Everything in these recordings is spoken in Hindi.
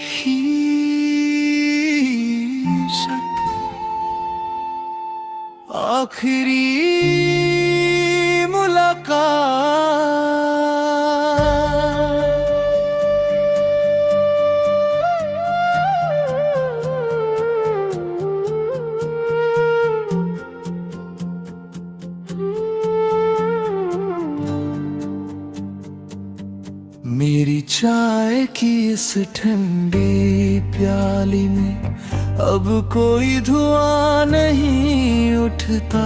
ही आखिरी मुलाकात। मेरी चाय की इस ठंडी प्याली में अब कोई धुआं नहीं उठता।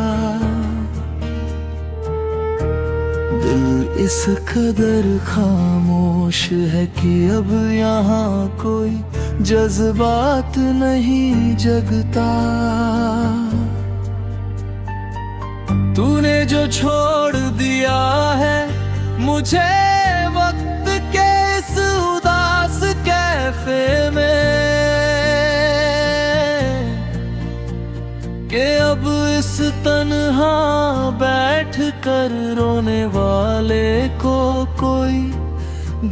दिल इस कदर खामोश है कि अब यहाँ कोई जज्बात नहीं जगता। तूने जो छोड़ दिया है मुझे वक्त के इस उदास कैफे में, कि अब इस तन्हा बैठ कर रोने वाले को कोई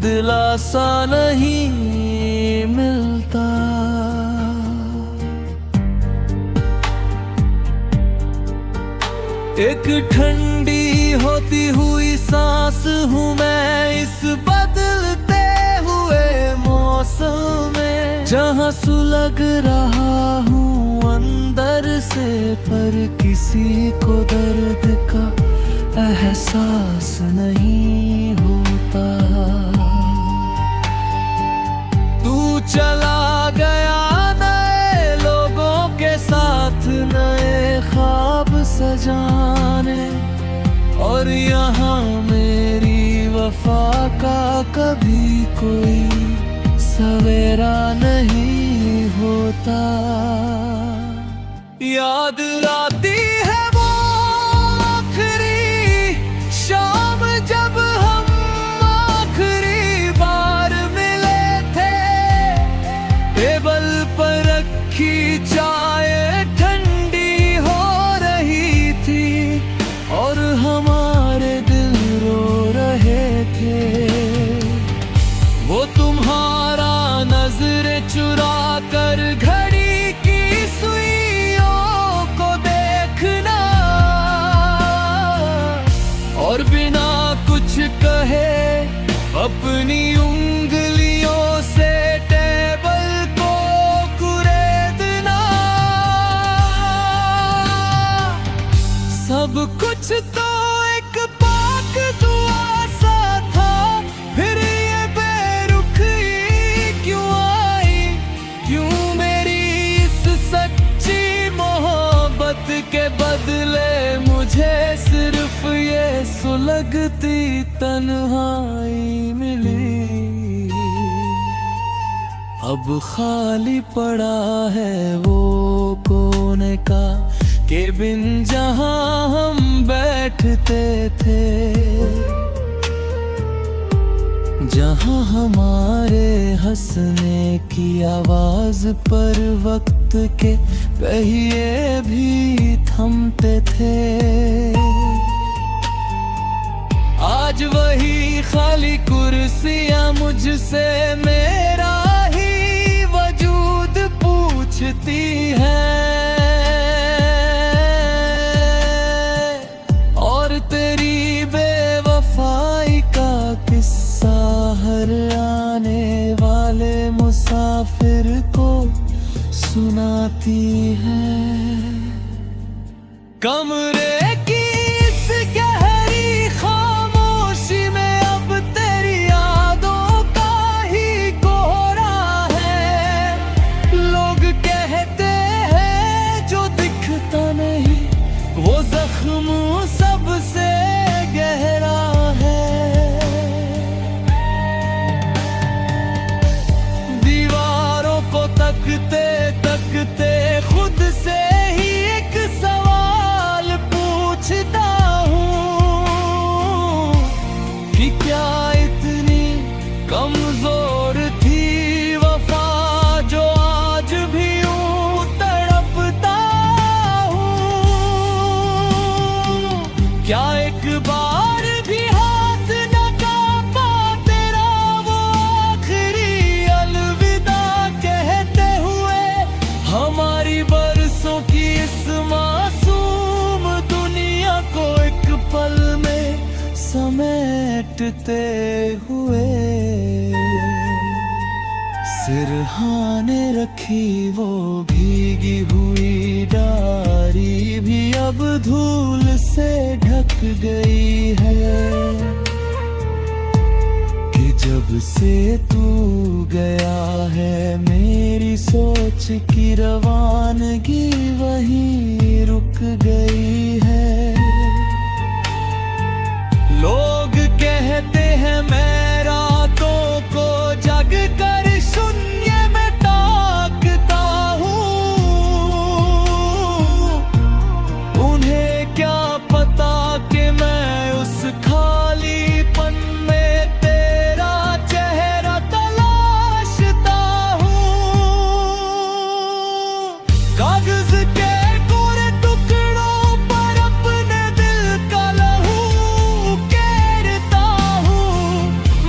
दिलासा नहीं मिलता। एक ठंडी होती हुई सांस हूँ मैं इस बदलते हुए मौसम में, जहाँ सुलग रहा हूँ अंदर से पर किसी को दर्द का एहसास नहीं होता। तू चला गया नए लोगों के साथ नए ख्वाब सजाने, और यहाँ मेरी वफा का कभी कोई सवेरा नहीं होता। याद आती है वो आखिरी शाम जब हम आखिरी बार मिले थे। टेबल पर रखी चाय ठंडी हो रही थी और हमारे दिल रो रहे थे। वो तुम्हारा नजरें चुरा कर घड़ी की सुइयों को देखना, और बिना कुछ कहे अपनी उंगलियों से टेबल को कुरेदना। सब कुछ तो एक पाक दुआ सा था, फिर ये बेरुखी क्यों आई? क्यों मेरी इस सच्ची मोहब्बत के बदले मुझे सिर्फ ये सुलगती तन्हाई मिली? अब खाली पड़ा है वो कोने का केबिन जहाँ हम बैठते थे, जहाँ हमारे हंसने की आवाज पर वक्त के पहिए भी थमते थे। आज वही खाली कुर्सियाँ मुझसे मेरा ही वजूद पूछती है, और तेरी बेवफाई का किस्सा हर आने वाले मुसाफिर को सुनाती है। कमरे की इस गहरी खामोशी में अब तेरी यादों का ही कोहरा है। लोग कहते हैं जो दिखता नहीं वो जख्म सबसे गहरा है। दीवारों को तकते तकते खुद से ही एक सवाल समेटते हुए सिरहाने रखी वो भीगी हुई डारी भी अब धूल से ढक गई है कि जब से तू गया है मेरी सोच की रवानगी वहीं रुक गई है। लोग कहते हैं मैं रातों को जग कर शून्य में ताकता हूँ, उन्हें क्या पता कि मैं उस खालीपन में तेरा चेहरा तलाशता हूँ। कागज के कोरे टुकड़ों पर अपने दिल का लहू केरता हूँ,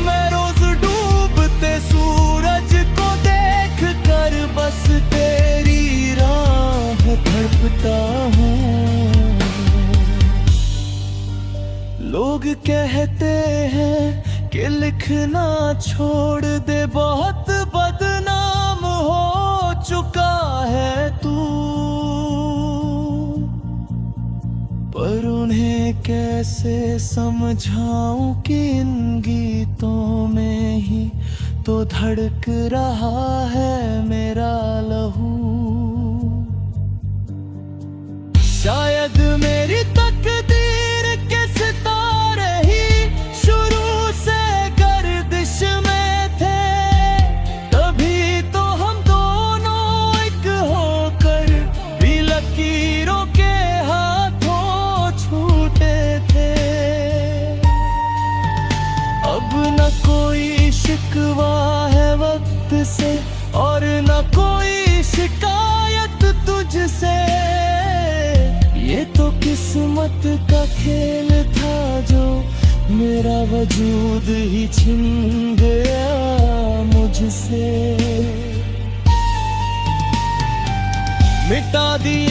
मैं रोज डूबते सूरज को देख कर बस तेरी राह तड़पता हूँ। लोग कहते हैं कि लिखना छोड़ दे, बहुत बदनाम हो चुका है तू, पर उन्हें कैसे समझाऊं कि इन गीतों में ही तो धड़क रहा है मेरा लहू। शायद मेरी तकदीर के सितारे ही शुरू से गर्दिश में थे, तभी तो हम दोनों एक होकर भी लकीरों के हाथों छूटे थे। अब न कोई शिकवा है वक्त से और न कोई शिकायत तुझसे, ये तो किस्मत का खेल था जो मेरा वजूद ही छिन गया मुझसे। मिटा दिया